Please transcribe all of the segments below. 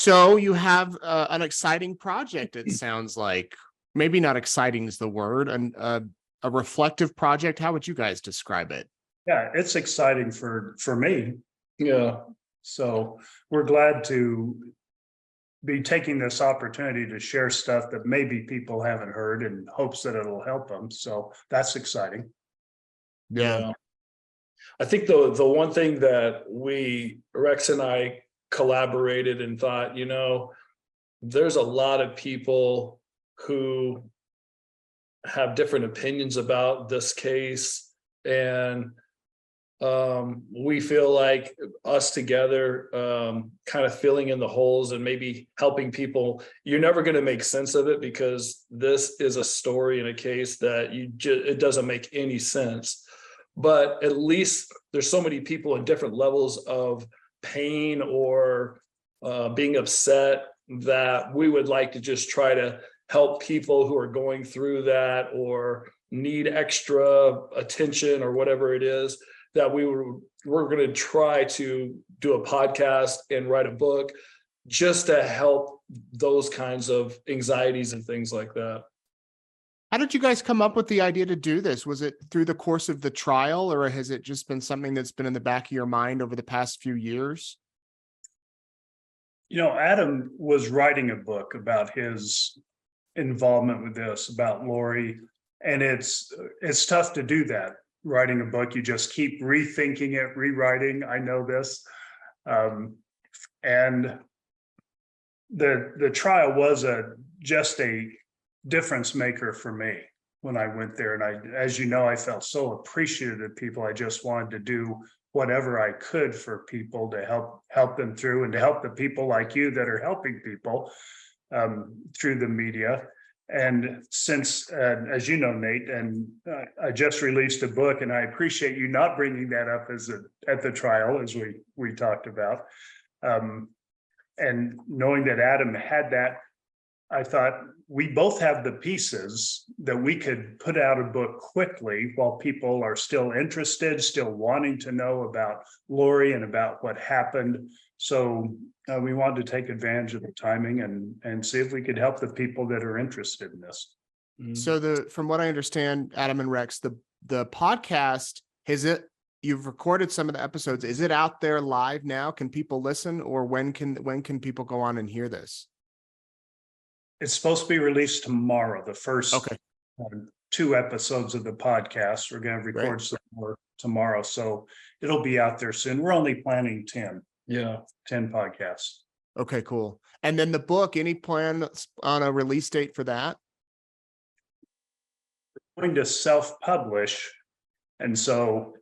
So you have an exciting project, it sounds like. Maybe not exciting is the word, and a reflective project. How would you guys describe it? Yeah, it's exciting for me. Yeah. So we're glad to be taking this opportunity to share stuff that maybe people haven't heard in hopes that it'll help them. So that's exciting. Yeah. I think the one thing that Rex and I collaborated and thought, there's a lot of people who have different opinions about this case. And we feel like us together, kind of filling in the holes and maybe helping people. You're never going to make sense of it because this is a story in a case that it doesn't make any sense. But at least there's so many people in different levels of pain or being upset that we would like to just try to help people who are going through that or need extra attention or whatever it is, that we're going to try to do a podcast and write a book just to help those kinds of anxieties and things like that. How did you guys come up with the idea to do this? Was it through the course of the trial, or has it just been something that's been in the back of your mind over the past few years? Adam was writing a book about his involvement with this, about Lori, and it's tough to do that. Writing a book, you just keep rethinking it, rewriting. I know this. And the trial was just a difference maker for me when I went there. And as you know, I felt so appreciative of people. I just wanted to do whatever I could for people to help them through, and to help the people like you that are helping people through the media. And since, as you know, Nate, and I just released a book, and I appreciate you not bringing that up at the trial, as we talked about. And knowing that Adam had that, I thought we both have the pieces that we could put out a book quickly while people are still interested, still wanting to know about Lori and about what happened. So we wanted to take advantage of the timing and see if we could help the people that are interested in this. So from what I understand, Adam and Rex, the podcast, you've recorded some of the episodes. Is it out there live now? Can people listen, or when can people go on and hear this? It's supposed to be released tomorrow, the first 2 episodes of the podcast. We're going to record some more tomorrow, so it'll be out there soon. We're only planning 10. Yeah, 10 podcasts. Okay, cool. And then the book, any plan on a release date for that? We're going to self-publish, and so,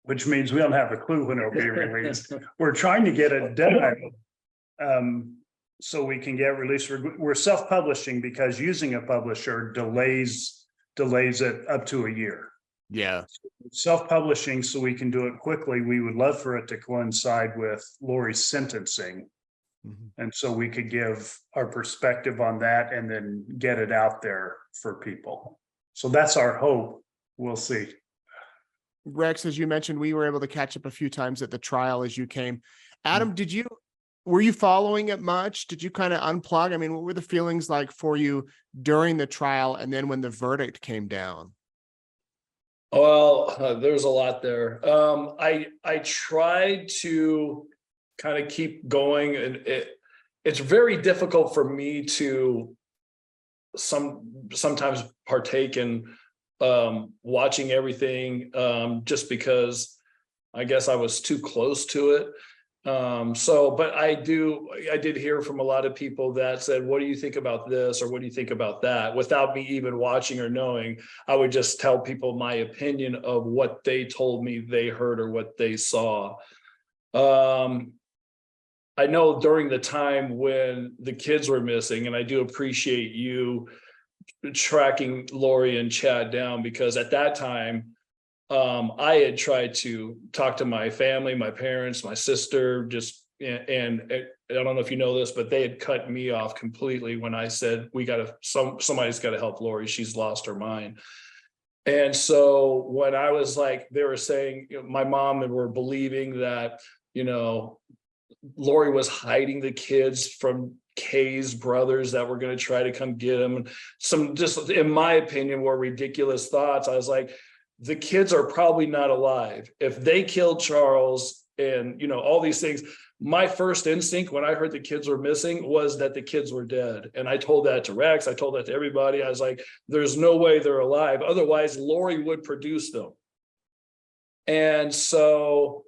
which means we don't have a clue when it'll be released. We're trying to get it done so we can get released. We're self-publishing because using a publisher delays it up to a year. Yeah. Self-publishing so we can do it quickly. We would love for it to coincide with Lori's sentencing. And so we could give our perspective on that and then get it out there for people. So that's our hope. We'll see. Rex, as you mentioned, we were able to catch up a few times at the trial as you came. Adam, were you following it much? Did you kind of unplug? I mean, what were the feelings like for you during the trial and then when the verdict came down? Well, there's a lot there. I tried to kind of keep going, and it's very difficult for me to sometimes partake in watching everything, just because I guess I was too close to it. But I did hear from a lot of people that said, what do you think about this? Or what do you think about that? Without me even watching or knowing, I would just tell people my opinion of what they told me they heard or what they saw. I know during the time when the kids were missing, and I do appreciate you tracking Lori and Chad down, because at that time, I had tried to talk to my family, my parents, my sister, and I don't know if you know this, but they had cut me off completely when I said, somebody's got to help Lori. She's lost her mind. And so when I was like, they were saying, my mom and were believing that, Lori was hiding the kids from Kay's brothers that were going to try to come get him. Some, just in my opinion, were ridiculous thoughts. I was like, the kids are probably not alive. If they killed Charles and, you know, all these things, my first instinct when I heard the kids were missing was that the kids were dead. And I told that to Rex. I told that to everybody. I was like, there's no way they're alive. Otherwise, Lori would produce them. And so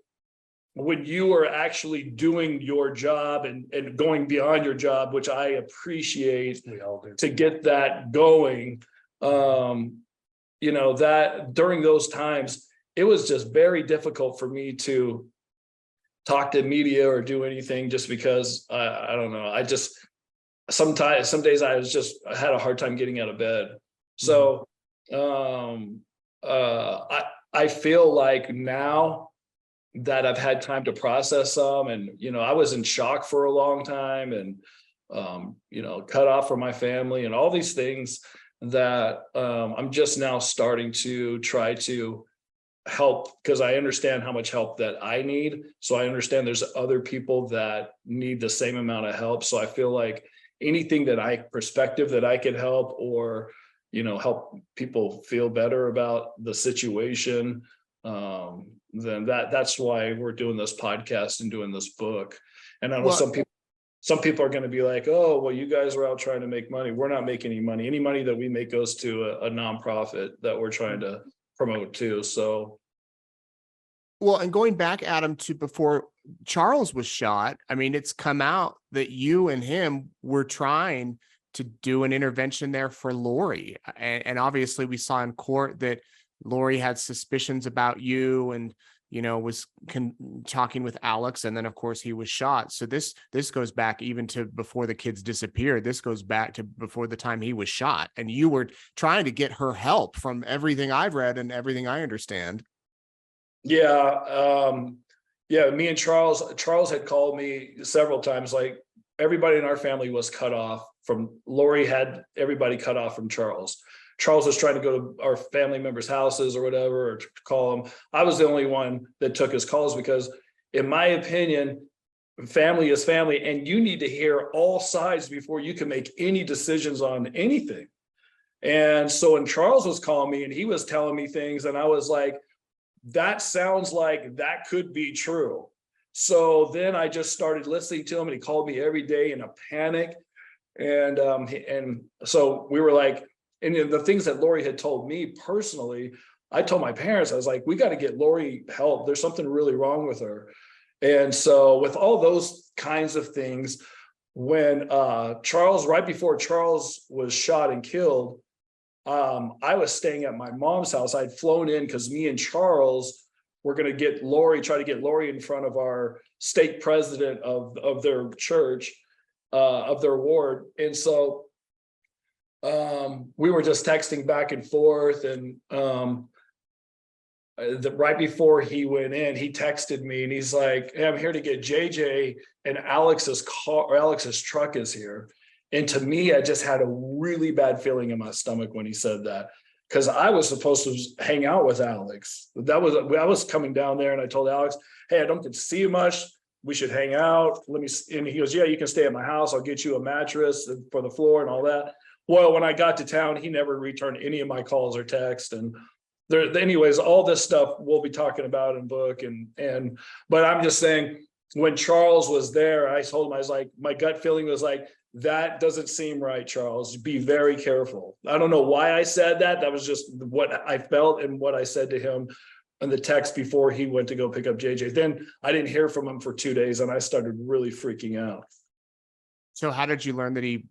when you are actually doing your job and going beyond your job, which I appreciate, We all do. to get that going, you know, that during those times, it was just very difficult for me to talk to media or do anything, just because I don't know. I just, some days I had a hard time getting out of bed. So I feel like now that I've had time to process some, and, you know, I was in shock for a long time, and, you know, cut off from my family and all these things, that I'm just now starting to try to help, because I understand how much help that I need. So I understand there's other people that need the same amount of help. So I feel like anything that perspective that I could help, or, you know, help people feel better about the situation, then that's why we're doing this podcast and doing this book. And I know some people are going to be like, oh, well, you guys are out trying to make money. We're not making any money. Any money that we make goes to a nonprofit that we're trying to promote too. So, well, and going back, Adam, to before Charles was shot, I mean, it's come out that you and him were trying to do an intervention there for Lori. And obviously we saw in court that Lori had suspicions about you, and, you know, was talking with Alex, and then of course he was shot. So this goes back even to before the kids disappeared. This goes back to before the time he was shot, and you were trying to get her help, from everything I've read and everything I understand. yeah. Yeah, me and Charles had called me several times. Like, everybody in our family was cut off from Lori, had everybody cut off from Charles. Charles was trying to go to our family members' houses or whatever, or to call them. I was the only one that took his calls, because in my opinion, family is family, and you need to hear all sides before you can make any decisions on anything. And so when Charles was calling me and he was telling me things, and I was like, that sounds like that could be true. So then I just started listening to him, and he called me every day in a panic. And so we were like, and the things that Lori had told me personally, I told my parents, I was like, we got to get Lori help. There's something really wrong with her. And so with all those kinds of things, when Charles, right before Charles was shot and killed, I was staying at my mom's house. I'd flown in because me and Charles were going to get Lori, try to get Lori in front of our stake president of their church, of their ward. And so we were just texting back and forth, and right before he went in, he texted me and he's like, hey, I'm here to get JJ, and Alex's car, or Alex's truck is here. And to me, I just had a really bad feeling in my stomach when he said that, because I was supposed to hang out with Alex. I was coming down there, and I told Alex, hey, I don't get to see you much. We should hang out. And he goes, yeah, you can stay at my house. I'll get you a mattress for the floor and all that. Well, when I got to town, he never returned any of my calls or texts. And anyways, all this stuff we'll be talking about in book. But I'm just saying, when Charles was there, I told him, I was like, my gut feeling was like, that doesn't seem right, Charles. Be very careful. I don't know why I said that. That was just what I felt and what I said to him in the text before he went to go pick up JJ. Then I didn't hear from him for 2 days, and I started really freaking out. So how did you learn that he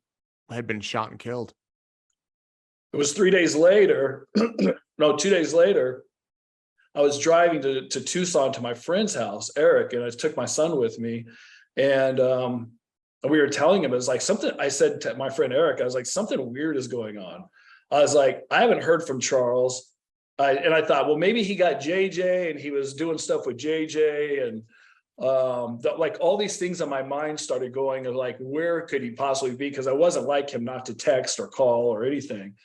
had been shot and killed? It was 3 days later. No, 2 days later, I was driving to Tucson to my friend's house, Eric, and I took my son with me. And we were telling him, it was like something, I said to my friend Eric, I was like, something weird is going on. I was like, I haven't heard from Charles. And I thought, well, maybe he got JJ and he was doing stuff with JJ. And like all these things in my mind started going of like, where could he possibly be? Because I wasn't like him not to text or call or anything.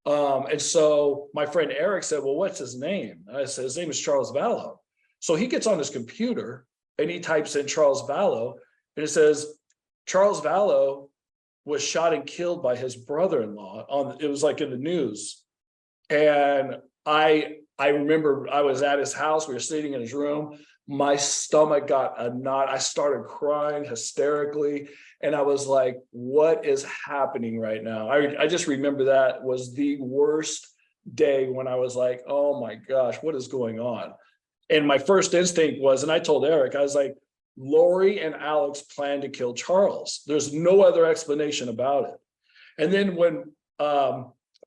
And so my friend Eric said, well, what's his name? And I said, his name is Charles Vallow. So he gets on his computer and he types in Charles Vallow, and it says Charles Vallow was shot and killed by his brother-in-law. It was like in the news. And I remember I was at his house, we were sitting in his room, my stomach got a knot, I started crying hysterically, and I was like, what is happening right now? I just remember that was the worst day when I was like, oh my gosh, what is going on? And my first instinct was, and I told Eric, I was like, Lori and Alex planned to kill Charles. There's no other explanation about it. And then when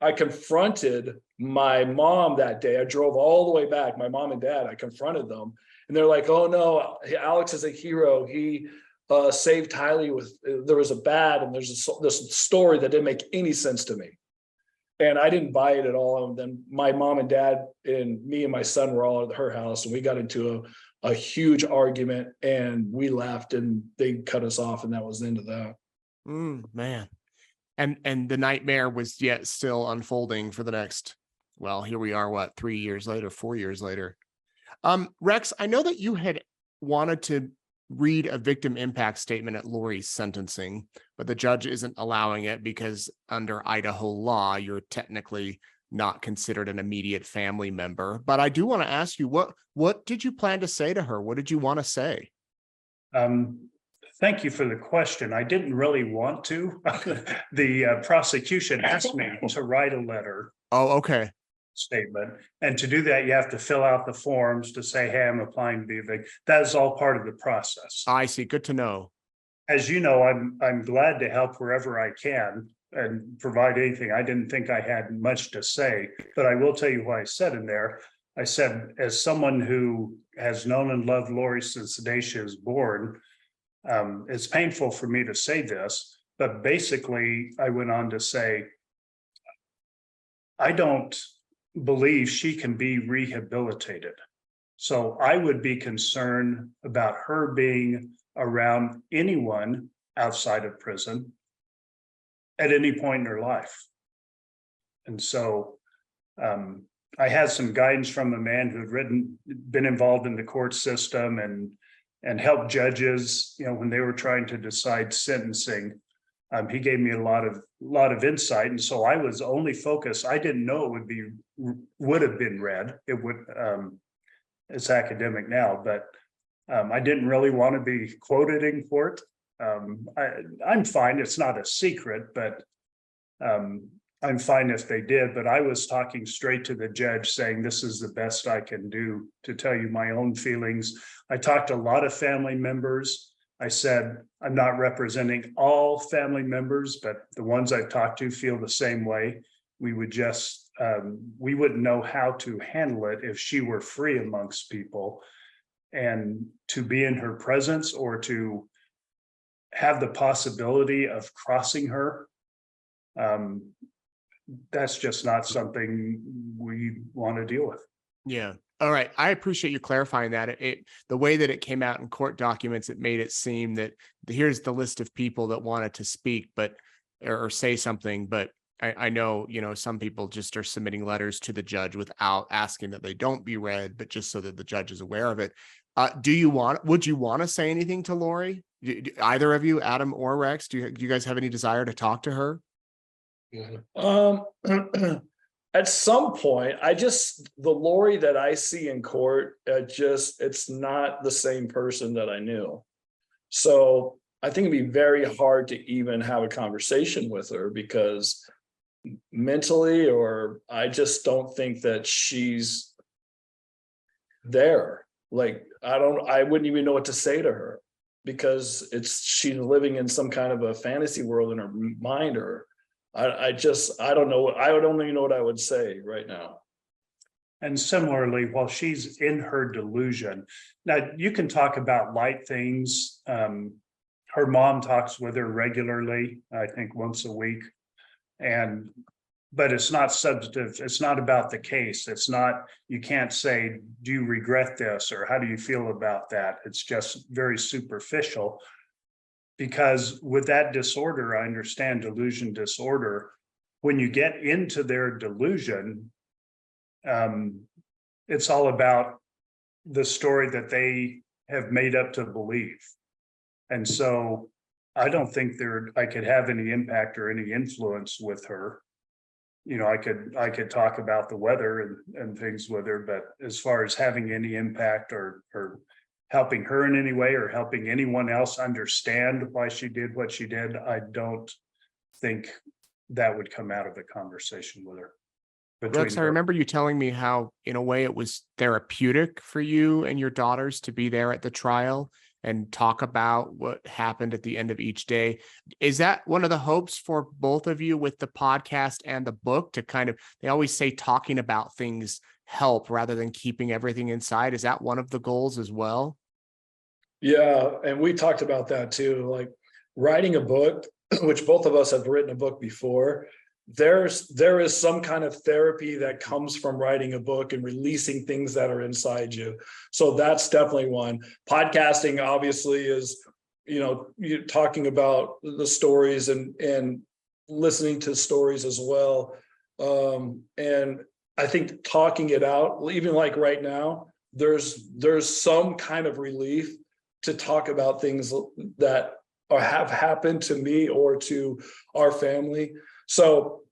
I confronted my mom that day, I drove all the way back, my mom and dad, I confronted them, and they're like, oh no, Alex is a hero. He saved Tylee there was a bat, and there's this story that didn't make any sense to me. And I didn't buy it at all. And then my mom and dad and me and my son were all at her house, and we got into a huge argument, and we left, and they cut us off, and that was the end of that. Man. And the nightmare was yet still unfolding for the next, well, here we are, what, 3 years later, 4 years later. Rex, I know that you had wanted to read a victim impact statement at Lori's sentencing, but the judge isn't allowing it because under Idaho law, you're technically not considered an immediate family member. But I do want to ask you, what did you plan to say to her? What did you want to say? Thank you for the question. I didn't really want to. The prosecution asked me to write a letter. Oh, okay. Statement. And to do that, you have to fill out the forms to say, hey, I'm applying to be a victim. That is all part of the process. I see. Good to know. As you know, I'm glad to help wherever I can and provide anything. I didn't think I had much to say, but I will tell you what I said in there. I said, as someone who has known and loved Lori since the day she was born, it's painful for me to say this, but basically I went on to say, I don't believe she can be rehabilitated. So I would be concerned about her being around anyone outside of prison at any point in her life. And so I had some guidance from a man who had been involved in the court system and helped judges, when they were trying to decide sentencing. He gave me a lot of insight, and so I was only focused. I didn't know it would have been read. It would. It's academic now, but I didn't really want to be quoted in court. I'm fine. It's not a secret, but I'm fine if they did. But I was talking straight to the judge, saying this is the best I can do to tell you my own feelings. I talked to a lot of family members. I said, I'm not representing all family members, but the ones I've talked to feel the same way. We would just, we wouldn't know how to handle it if she were free amongst people, and to be in her presence or to have the possibility of crossing her. That's just not something we want to deal with. Yeah. All right. I appreciate you clarifying that. The way that it came out in court documents, it made it seem that here's the list of people that wanted to speak, or say something. But I know, some people just are submitting letters to the judge without asking that they don't be read, but just so that the judge is aware of it. Would you want to say anything to Lori? Either of you, Adam or Rex, do you guys have any desire to talk to her? At some point, the Lori that I see in court, it's not the same person that I knew. So I think it'd be very hard to even have a conversation with her, because mentally, or I just don't think that she's there. Like, I wouldn't even know what to say to her, because she's living in some kind of a fantasy world in her mind, or I don't know. I don't even know what I would say right now. And similarly, while she's in her delusion, now you can talk about light things. Her mom talks with her regularly, I think once a week. But it's not substantive. It's not about the case. It's not, you can't say, do you regret this? Or how do you feel about that? It's just very superficial. Because with that disorder, I understand delusion disorder. When you get into their delusion, it's all about the story that they have made up to believe. And so I don't think I could have any impact or any influence with her. You know, I could talk about the weather and things with her, but as far as having any impact or helping her in any way or helping anyone else understand why she did what she did, I don't think that would come out of a conversation with her. Rex, I remember you telling me how, in a way, it was therapeutic for you and your daughters to be there at the trial and talk about what happened at the end of each day. Is that one of the hopes for both of you with the podcast and the book, to kind of, they always say talking about things help rather than keeping everything inside? Is that one of the goals as well? Yeah, and we talked about that too, like writing a book, which both of us have written a book before. There is some kind of therapy that comes from writing a book and releasing things that are inside you. So that's definitely one. Podcasting obviously is, you know, you're talking about the stories and listening to stories as well. And I think talking it out, even like right now, there's some kind of relief to talk about things that have happened to me or to our family. So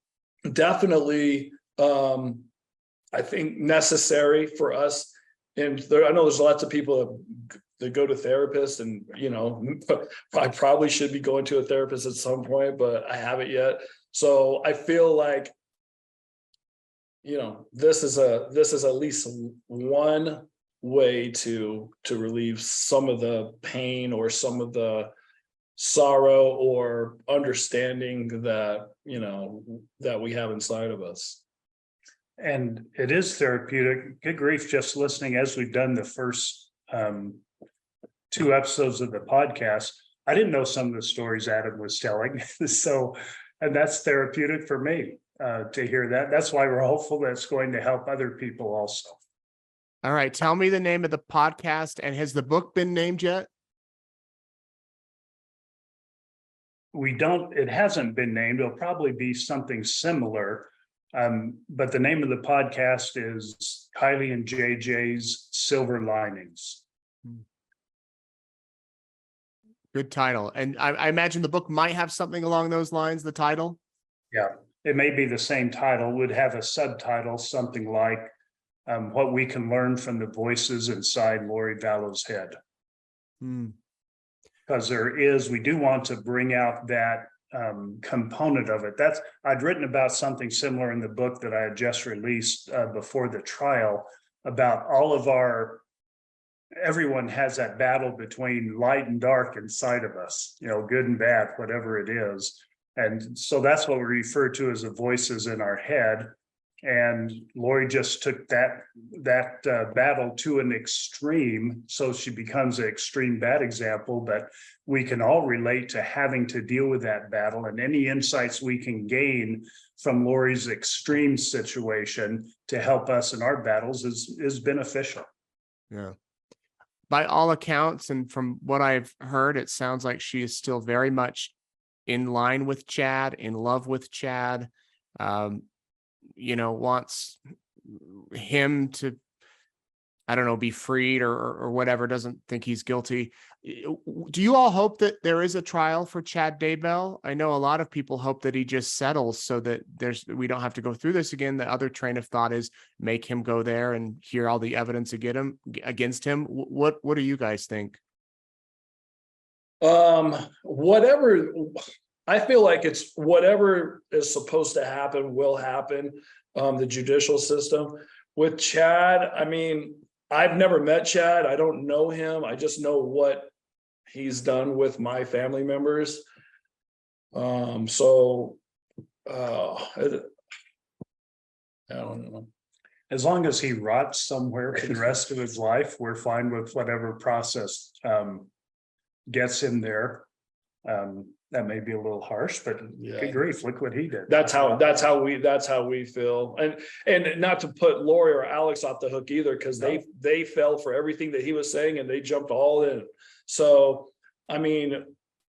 definitely, I think necessary for us. And I know there's lots of people that go to therapists, and, you know, I probably should be going to a therapist at some point, but I haven't yet. So I feel like, you know, this is at least one way to relieve some of the pain or some of the sorrow or understanding that, you know, that we have inside of us. And it is therapeutic. Good grief, just listening as we've done the first 2 episodes of the podcast. I didn't know some of the stories Adam was telling. So, and that's therapeutic for me to hear that. That's why we're hopeful that's going to help other people also. All right. Tell me the name of the podcast, and has the book been named yet? It hasn't been named. It'll probably be something similar. But the name of the podcast is Kylie and JJ's Silver Linings. Good title. And I imagine the book might have something along those lines, the title. Yeah, it may be the same title, would have a subtitle, something like what we can learn from the voices inside Lori Vallow's head. Because we do want to bring out that component of it. I'd written about something similar in the book that I had just released before the trial, about everyone has that battle between light and dark inside of us, you know, good and bad, whatever it is. And so that's what we refer to as the voices in our head. And Lori just took that battle to an extreme, so she becomes an extreme bad example. But we can all relate to having to deal with that battle, and any insights we can gain from Lori's extreme situation to help us in our battles is beneficial. Yeah. By all accounts, and from what I've heard, it sounds like she is still very much in line with Chad, in love with Chad. You know, wants him to, I don't know, be freed or whatever, doesn't think he's guilty. Do you all hope that there is a trial for Chad Daybell? I know a lot of people hope that he just settles so that we don't have to go through this again. The other train of thought is make him go there and hear all the evidence against him. What do you guys think? Whatever. I feel like it's whatever is supposed to happen will happen. The judicial system with Chad. I mean, I've never met Chad. I don't know him. I just know what he's done with my family members. I don't know. As long as he rots somewhere for the rest of his life, we're fine with whatever process gets him there. That may be a little harsh, but good grief, look what he did. That's how we feel. And not to put Lori or Alex off the hook either, because they fell for everything that he was saying and they jumped all in. So I mean,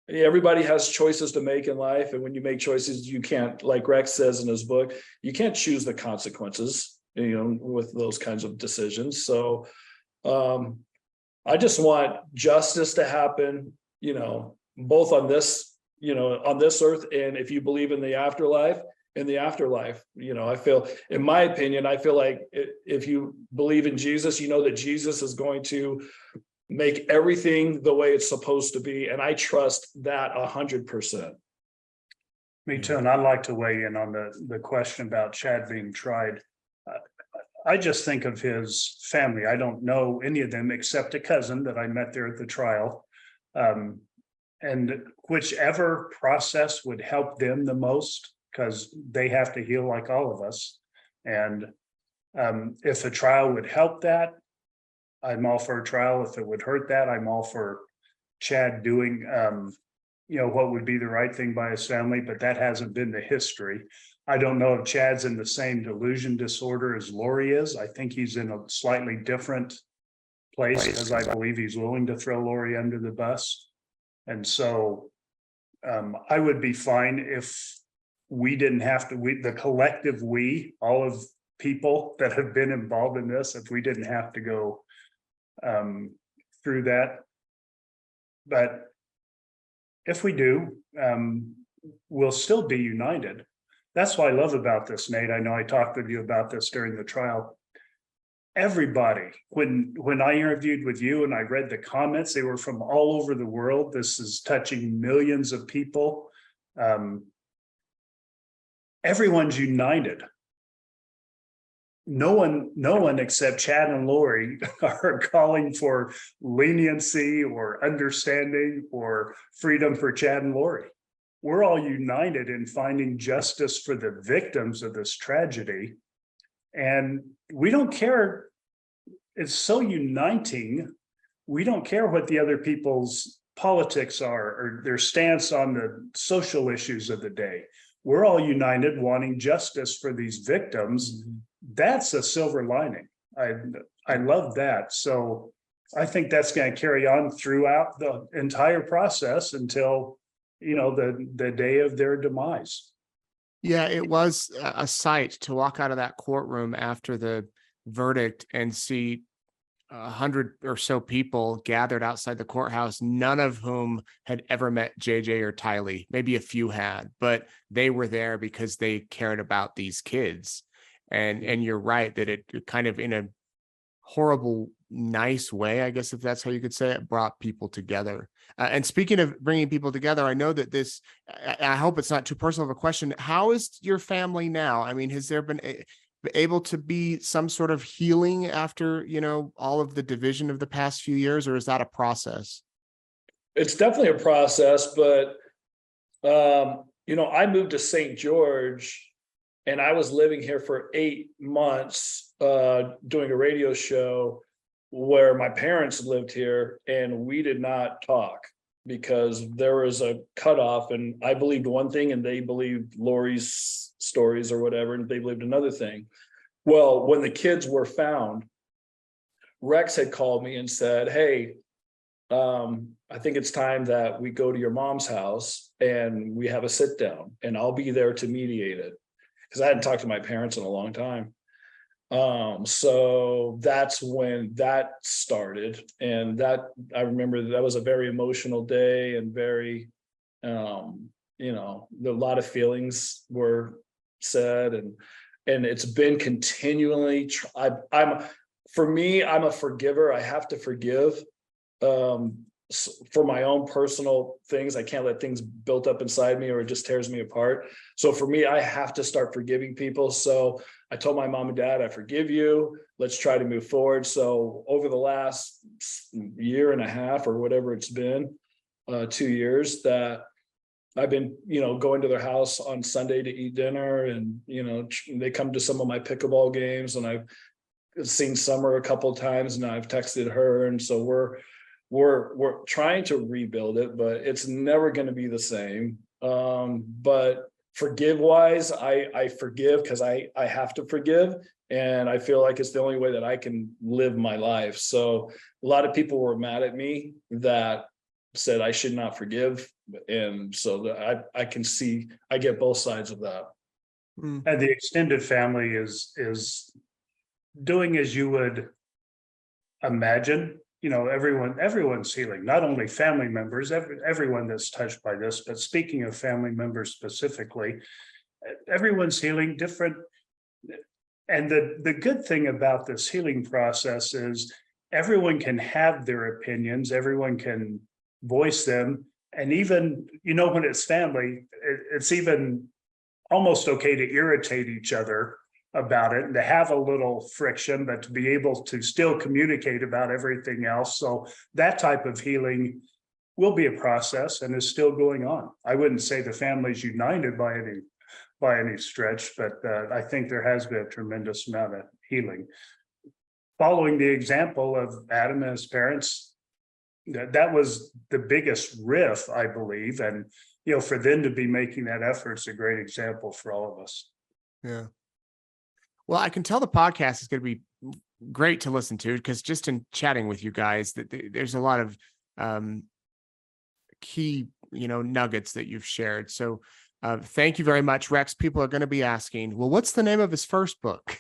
everybody has choices to make in life, and when you make choices, you can't, like Rex says in his book, you can't choose the consequences, you know, with those kinds of decisions. So I just want justice to happen, both on this, on this earth. And if you believe in the afterlife, I feel, in my opinion, I feel like if you believe in Jesus, that Jesus is going to make everything the way it's supposed to be. And I trust that 100%. Me too. And I'd like to weigh in on the question about Chad being tried. I just think of his family. I don't know any of them except a cousin that I met there at the trial. And whichever process would help them the most, because they have to heal like all of us. And if a trial would help that, I'm all for a trial. If it would hurt that, I'm all for Chad doing, what would be the right thing by his family, but that hasn't been the history. I don't know if Chad's in the same delusion disorder as Lori is. I think he's in a slightly different place because I believe he's willing to throw Lori under the bus. And so I would be fine if we didn't have to, the collective all of people that have been involved in this, if we didn't have to go through that. But if we do, we'll still be united. That's what I love about this, Nate. I know I talked with you about this during the trial. Everybody, when I interviewed with you and I read the comments, they were from all over the world. This is touching millions of people. Everyone's united. No one except Chad and Lori are calling for leniency or understanding or freedom for Chad and Lori. We're all united in finding justice for the victims of this tragedy. And we don't care. It's so uniting. We don't care what the other people's politics are or their stance on the social issues of the day. We're all united wanting justice for these victims. That's a silver lining. I love that. So I think that's going to carry on throughout the entire process until, the day of their demise. Yeah, it was a sight to walk out of that courtroom after the verdict and see 100 or so people gathered outside the courthouse, none of whom had ever met JJ or Tylee. Maybe a few had, but they were there because they cared about these kids. And you're right that it kind of, in a horrible, nice way, I guess, if that's how you could say it, brought people together. And speaking of bringing people together, I know that I hope it's not too personal of a question. How is your family now? I mean, has there been able to be some sort of healing after, all of the division of the past few years, or is that a process? It's definitely a process, but, I moved to St. George and I was living here for 8 months, doing a radio show where my parents lived here, and we did not talk because there was a cutoff, and I believed one thing and they believed Lori's stories or whatever, and they believed another thing. Well, when the kids were found, Rex had called me and said, hey, I think it's time that we go to your mom's house and we have a sit down, and I'll be there to mediate it, because I hadn't talked to my parents in a long time. So that's when that started. And that, I remember that was a very emotional day and very, a lot of feelings were said, and it's been continually, I'm a forgiver. I have to forgive, for my own personal things. I can't let things built up inside me or it just tears me apart. So for me, I have to start forgiving people. So I told my mom and dad, I forgive you. Let's try to move forward. So over the last year and a half or whatever it's been, 2 years, that I've been, going to their house on Sunday to eat dinner, and, they come to some of my pickleball games, and I've seen Summer a couple of times, and I've texted her. And so we're trying to rebuild it, but it's never going to be the same. But forgive wise, I forgive because I have to forgive. And I feel like it's the only way that I can live my life. So a lot of people were mad at me that said I should not forgive. And so I can see, I get both sides of that. And the extended family is doing as you would imagine everyone's healing, not only family members, everyone that's touched by this, but speaking of family members specifically, everyone's healing different. And the good thing about this healing process is everyone can have their opinions, everyone can voice them. And even, when it's family, it's even almost okay to irritate each other about it and to have a little friction, but to be able to still communicate about everything else. So that type of healing will be a process and is still going on. I wouldn't say the family's united by any stretch, but I think there has been a tremendous amount of healing. Following the example of Adam and his parents, that was the biggest riff, I believe. And, for them to be making that effort is a great example for all of us. Yeah. Well, I can tell the podcast is going to be great to listen to, because just in chatting with you guys, that there's a lot of key, nuggets that you've shared. So thank you very much, Rex. People are going to be asking, well, what's the name of his first book?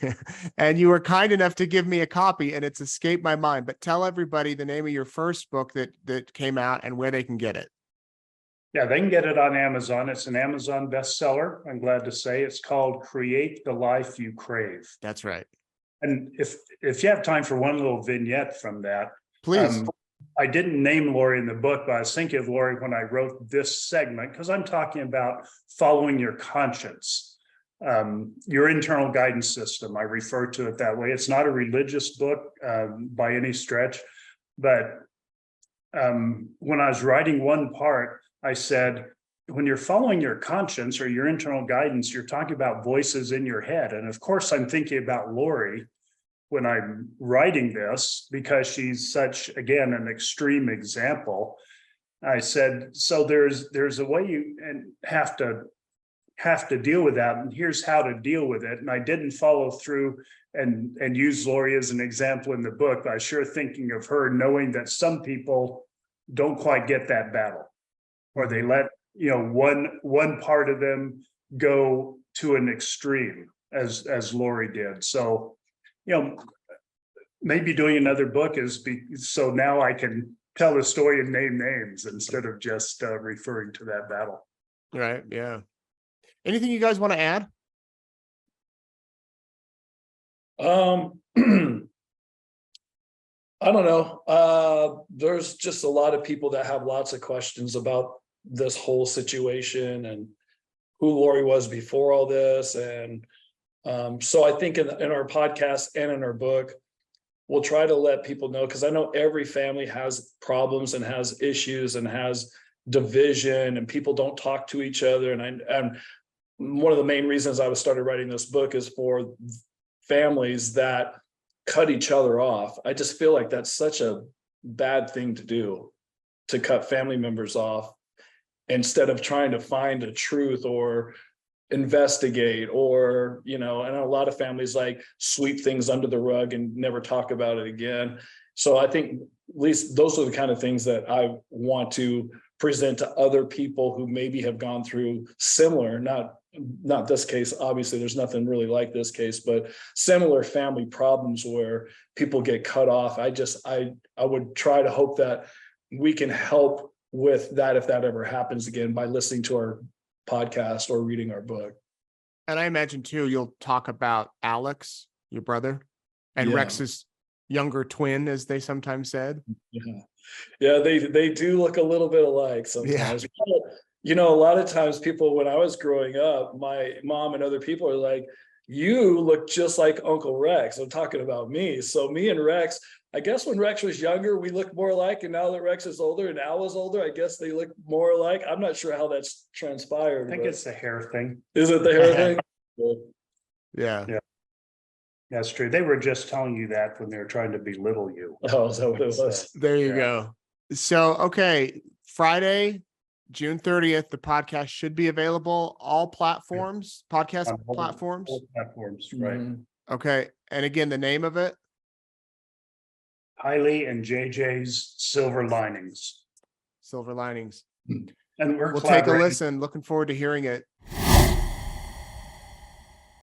And you were kind enough to give me a copy, and it's escaped my mind. But tell everybody the name of your first book that came out and where they can get it. Yeah, they can get it on Amazon. It's an Amazon bestseller. I'm glad to say it's called Create the Life You Crave. That's right. And if you have time for one little vignette from that, Please. I didn't name Lori in the book, but I was thinking of Lori when I wrote this segment, because I'm talking about following your conscience, your internal guidance system. I refer to it that way. It's not a religious book by any stretch, but when I was writing one part, I said, when you're following your conscience or your internal guidance, you're talking about voices in your head. And of course, I'm thinking about Lori when I'm writing this, because she's such, again, an extreme example. I said, so there's a way you have to deal with that, and here's how to deal with it. And I didn't follow through and use Lori as an example in the book, but I was sure thinking of her, knowing that some people don't quite get that battle, or they let one part of them go to an extreme, as Lori did. So maybe doing another book so now I can tell the story and name names instead of just referring to that battle. Right. Yeah. Anything you guys want to add? I don't know. There's just a lot of people that have lots of questions about this whole situation and who Lori was before all this. And so I think in our podcast and in our book, we'll try to let people know, because I know every family has problems and has issues and has division, and people don't talk to each other. And one of the main reasons I started writing this book is for families that cut each other off. I just feel like that's such a bad thing to do, to cut family members off instead of trying to find a truth or investigate, or and a lot of families like sweep things under the rug and never talk about it again. So I think at least those are the kind of things that I want to present to other people who maybe have gone through similar, not this case, obviously there's nothing really like this case, but similar family problems where people get cut off. I would try to hope that we can help with that if that ever happens again, by listening to our podcast or reading our book. And I imagine too, you'll talk about Alex, your brother, and Rex's younger twin, as they sometimes said. Yeah, they do look a little bit alike sometimes. A lot of times people, when I was growing up, my mom and other people are like, you look just like Uncle Rex. I'm talking about me. So me and Rex, I guess when Rex was younger, we looked more alike. And now that Rex is older and Al is older, I guess they look more alike. I'm not sure how that's transpired. I think it's the hair thing. Is it the hair thing? Yeah. That's true. They were just telling you that when they were trying to belittle you. Oh, is that what it was? There you go. So, okay. Friday, June 30th, the podcast should be available, all platforms, podcast platforms. All platforms, right. Mm-hmm. Okay. And again, the name of it? Tylee and JJ's Silver Linings. Silver Linings. And we'll take a listen. Looking forward to hearing it.